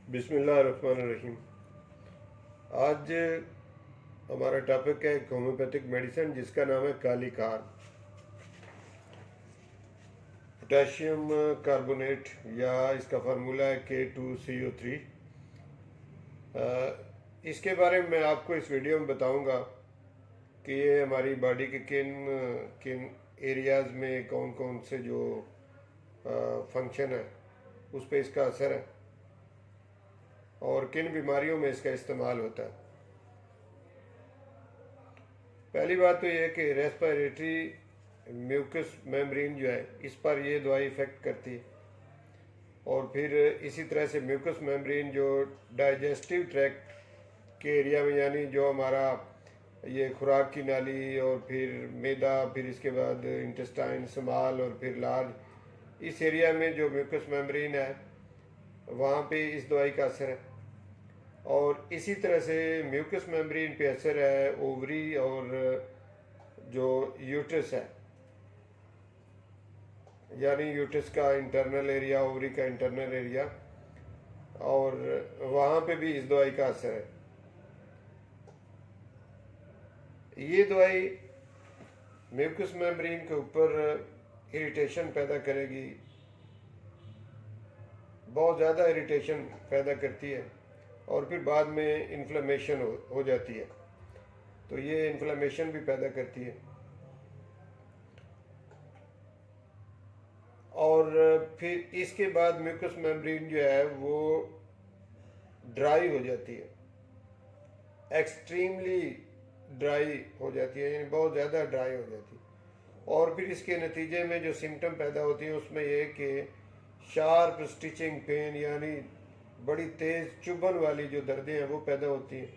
बिस्मिल्लाहिर्रहमानिर्रहीम। आज हमारा टॉपिक है एक होम्योपैथिक मेडिसिन जिसका नाम है काली कार। पोटेशियम कार्बोनेट या इसका फार्मूला है K2CO3। इसके बारे में मैं आपको इस वीडियो में बताऊंगा कि ये हमारी बॉडी के किन किन एरियाज़ में कौन कौन से जो फंक्शन है उस पर इसका असर है और किन बीमारियों में इसका इस्तेमाल होता है। पहली बात तो ये है कि रेस्पिरेटरी म्यूकस मेम्ब्रेन जो है इस पर ये दवाई इफ़ेक्ट करती है, और फिर इसी तरह से म्यूकस मेम्ब्रेन जो डाइजेस्टिव ट्रैक्ट के एरिया में, यानी जो हमारा ये खुराक की नाली और फिर मैदा, फिर इसके बाद इंटेस्टाइन स्मॉल और फिर लार्ज, इस एरिया में जो म्यूकस मेम्ब्रेन है वहाँ पे इस दवाई का असर है। और इसी तरह से म्यूकस मेम्ब्रेन पे असर है ओवरी और जो यूट्रस है, यानी यूट्रस का इंटरनल एरिया, ओवरी का इंटरनल एरिया, और वहाँ पे भी इस दवाई का असर है। ये दवाई म्यूकस मेम्ब्रेन के ऊपर इरिटेशन पैदा करेगी, बहुत ज़्यादा इरिटेशन पैदा करती है, और फिर बाद में इन्फ्लेमेशन हो जाती है, तो ये इन्फ्लेमेशन भी पैदा करती है। और फिर इसके बाद म्यूकस मेम्ब्रेन जो है वो ड्राई हो जाती है, एक्सट्रीमली ड्राई हो जाती है, यानी बहुत ज़्यादा ड्राई हो जाती है। और फिर इसके नतीजे में जो सिम्टम पैदा होती हैं उसमें ये कि शार्प स्टिचिंग पेन, यानी बड़ी तेज़ चुभन वाली जो दर्दें हैं वो पैदा होती हैं।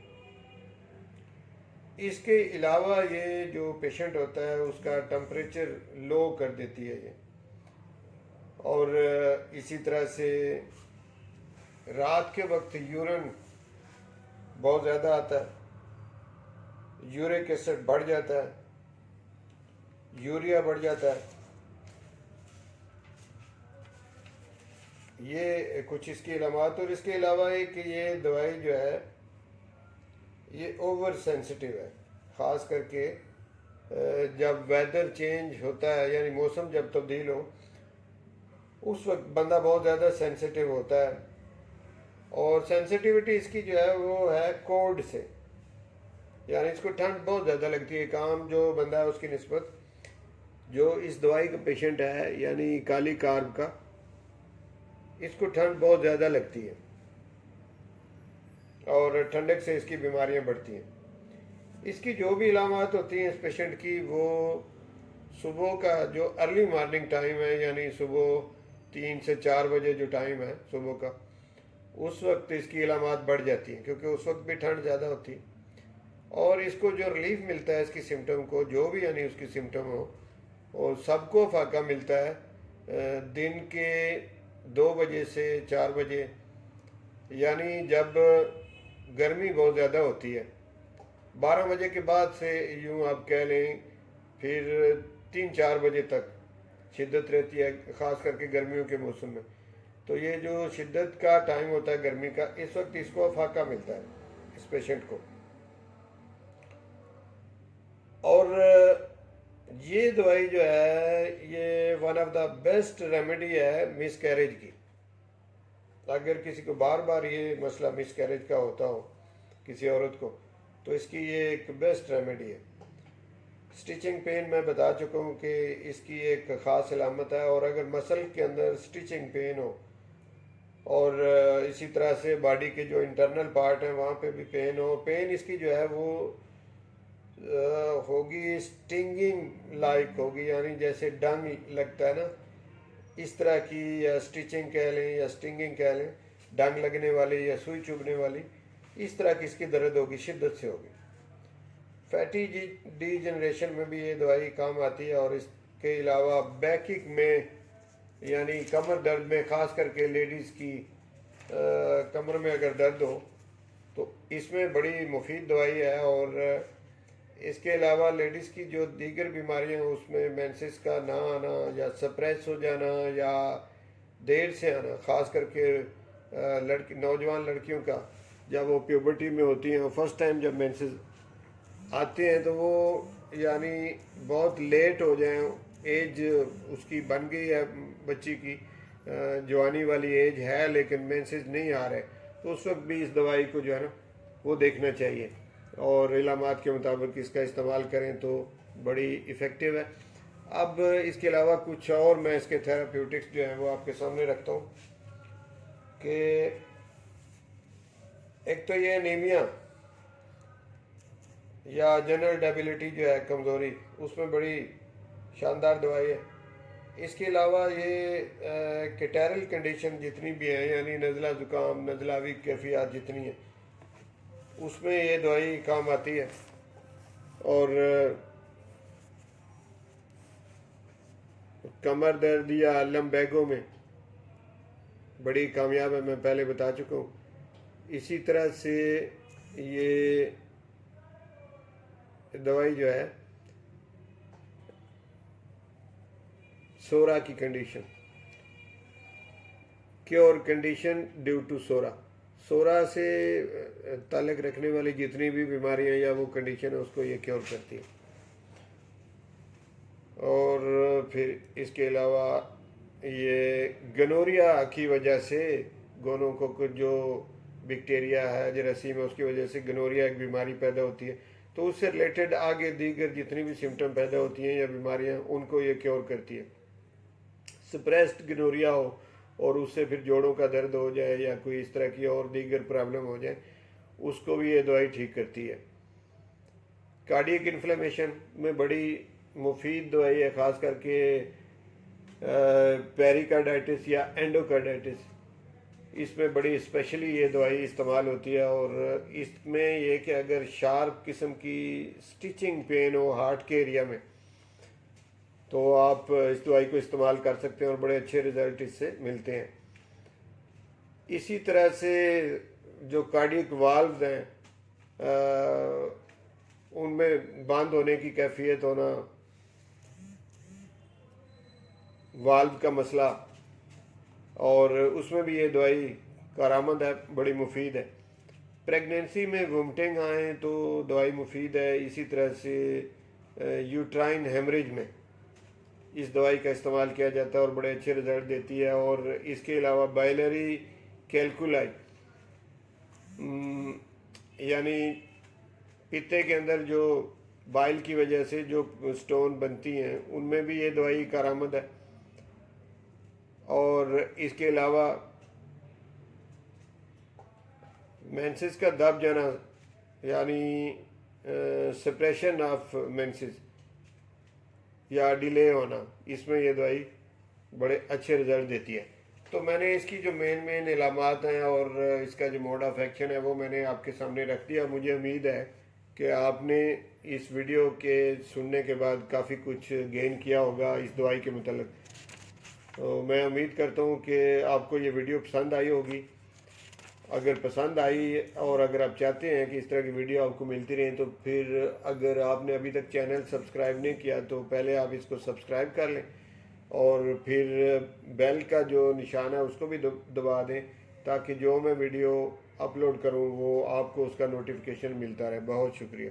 इसके अलावा ये जो पेशेंट होता है उसका टेम्परेचर लो कर देती है ये, और इसी तरह से रात के वक्त यूरिन बहुत ज़्यादा आता है, यूरिक एसिड बढ़ जाता है, यूरिया बढ़ जाता है। ये कुछ इसकी अलामत। और इसके अलावा एक ये दवाई जो है ये ओवर सेंसिटिव है, ख़ास करके जब वेदर चेंज होता है, यानी मौसम जब तब्दील हो उस वक्त बंदा बहुत ज़्यादा सेंसिटिव होता है। और सेंसिटिविटी इसकी जो है वो है कोल्ड से, यानी इसको ठंड बहुत ज़्यादा लगती है। काम जो बंदा है उसकी निस्बत जो इस दवाई का पेशेंट है, यानी काली कार्ब का, इसको ठंड बहुत ज़्यादा लगती है और ठंडक से इसकी बीमारियां बढ़ती हैं। इसकी जो भी इलामत होती हैं इस पेशेंट की, वो सुबह का जो अर्ली मॉर्निंग टाइम है, यानी सुबह 3 से 4 बजे जो टाइम है सुबह का, उस वक्त इसकी इलामत बढ़ जाती हैं, क्योंकि उस वक्त भी ठंड ज़्यादा होती है। और इसको जो रिलीफ मिलता है इसकी सिम्टम को, जो भी यानी उसकी सिम्टम हो, और सबको फाका मिलता है दिन के 2 बजे से 4 बजे, यानी जब गर्मी बहुत ज़्यादा होती है। 12 बजे के बाद से यूँ आप कह लें फिर 3-4 बजे तक शिद्दत रहती है, ख़ास करके गर्मियों के मौसम में। तो ये जो शिद्दत का टाइम होता है गर्मी का, इस वक्त इसको फाका मिलता है इस पेशेंट को। और ये दवाई जो है ये one of the best remedy है मिस कैरेज की। अगर किसी को बार बार ये मसला मिस कैरेज का होता हो किसी औरत को, तो इसकी ये एक बेस्ट रेमेडी है। स्टिचिंग पेन मैं बता चुका हूँ कि इसकी एक ख़ास अलामत है, और अगर मसल के अंदर स्टिचिंग पेन हो और इसी तरह से बॉडी के जो इंटरनल पार्ट हैं वहाँ पे भी पेन हो, पेन इसकी जो है वो होगी स्टिंगिंग लाइक होगी, यानी जैसे डंग लगता है ना, इस तरह की, या स्टिचिंग कह लें या स्टिंगिंग कह लें, डंग लगने वाली या सुई चुभने वाली, इस तरह की इसकी दर्द होगी, शिद्दत से होगी। फैटी डीजनरेशन में भी ये दवाई काम आती है। और इसके अलावा बैकिक में, यानी कमर दर्द में, ख़ास करके लेडीज़ की कमर में अगर दर्द हो तो इसमें बड़ी मुफीद दवाई है। और इसके अलावा लेडीज़ की जो दीगर बीमारियां हैं उसमें मेंसेस का ना आना, या सप्रेस हो जाना, या देर से आना, ख़ास करके लड़की नौजवान लड़कियों का जब वो प्यूबर्टी में होती हैं, फर्स्ट टाइम जब मेंसेस आते हैं तो वो यानी बहुत लेट हो जाए, एज उसकी बन गई है बच्ची की, जवानी वाली एज है लेकिन मेंसेस नहीं आ रहे, तो उस वक्त भी इस दवाई को जो है ना वो देखना चाहिए और इलामात के मुताबिक इसका इस्तेमाल करें तो बड़ी इफ़ेक्टिव है। अब इसके अलावा कुछ और मैं इसके थेराप्यूटिक्स जो हैं वो आपके सामने रखता हूँ कि एक तो ये एनीमिया या जनरल डेबिलिटी जो है, कमज़ोरी, उसमें बड़ी शानदार दवाई है। इसके अलावा ये कैटेरल कंडीशन जितनी भी हैं, यानी नज़ला ज़ुकाम, नज़लावी कैफियत जितनी है, उसमें ये दवाई काम आती है। और कमर दर्द या लम्बैगो में बड़ी कामयाब है, मैं पहले बता चुका हूँ। इसी तरह से ये दवाई जो है सोरा की condition, cure condition due to सोरा, सोरा से ताल्लुक़ रखने वाली जितनी भी बीमारियां या वो कंडीशन है उसको ये क्योर करती है। और फिर इसके अलावा ये गनोरिया की वजह से, गोनों को जो बैक्टीरिया है जरासीम है, उसकी वजह से गनोरिया एक बीमारी पैदा होती है, तो उससे रिलेटेड आगे दीगर जितनी भी सिम्टम पैदा होती हैं या बीमारियां, उनको ये क्योर करती है। सप्रेस्ड गनोरिया हो और उससे फिर जोड़ों का दर्द हो जाए या कोई इस तरह की और दीगर प्रॉब्लम हो जाए, उसको भी ये दवाई ठीक करती है। कार्डियक इन्फ्लेमेशन में बड़ी मुफीद दवाई है, ख़ास करके पेरिकार्डाइटिस या एंडोकार्डाइटिस, इसमें बड़ी स्पेशली ये दवाई इस्तेमाल होती है। और इसमें ये कि अगर शार्प किस्म की स्टिचिंग पेन हो हार्ट के एरिया में, तो आप इस दवाई को इस्तेमाल कर सकते हैं और बड़े अच्छे रिजल्ट इससे मिलते हैं। इसी तरह से जो कार्डियक वाल्व्स हैं, उनमें बंद होने की कैफियत होना, वाल्व का मसला, और उसमें भी ये दवाई कारआमद है, बड़ी मुफीद है। प्रेगनेंसी में वोमिटिंग आए तो दवाई मुफीद है। इसी तरह से यूट्राइन हेमरेज में इस दवाई का इस्तेमाल किया जाता है और बड़े अच्छे रिजल्ट देती है। और इसके अलावा बाइलरी कैलकुलाई, यानी पित्ते के अंदर जो बाइल की वजह से जो स्टोन बनती हैं, उनमें भी ये दवाई कारआमद है। और इसके अलावा मेंसेस का दब जाना, यानी सप्रेशन ऑफ मेंसेस या डिले होना, इसमें ये दवाई बड़े अच्छे रिजल्ट देती है। तो मैंने इसकी जो मेन इलामात हैं और इसका जो मोड ऑफ एक्शन है वो मैंने आपके सामने रख दिया। मुझे उम्मीद है कि आपने इस वीडियो के सुनने के बाद काफ़ी कुछ गेन किया होगा इस दवाई के मतलब। तो मैं उम्मीद करता हूँ कि आपको ये वीडियो पसंद आई होगी। अगर पसंद आई और अगर आप चाहते हैं कि इस तरह की वीडियो आपको मिलती रहे, तो फिर अगर आपने अभी तक चैनल सब्सक्राइब नहीं किया तो पहले आप इसको सब्सक्राइब कर लें और फिर बेल का जो निशान है उसको भी दबा दें, ताकि जो मैं वीडियो अपलोड करूं वो आपको उसका नोटिफिकेशन मिलता रहे। बहुत शुक्रिया।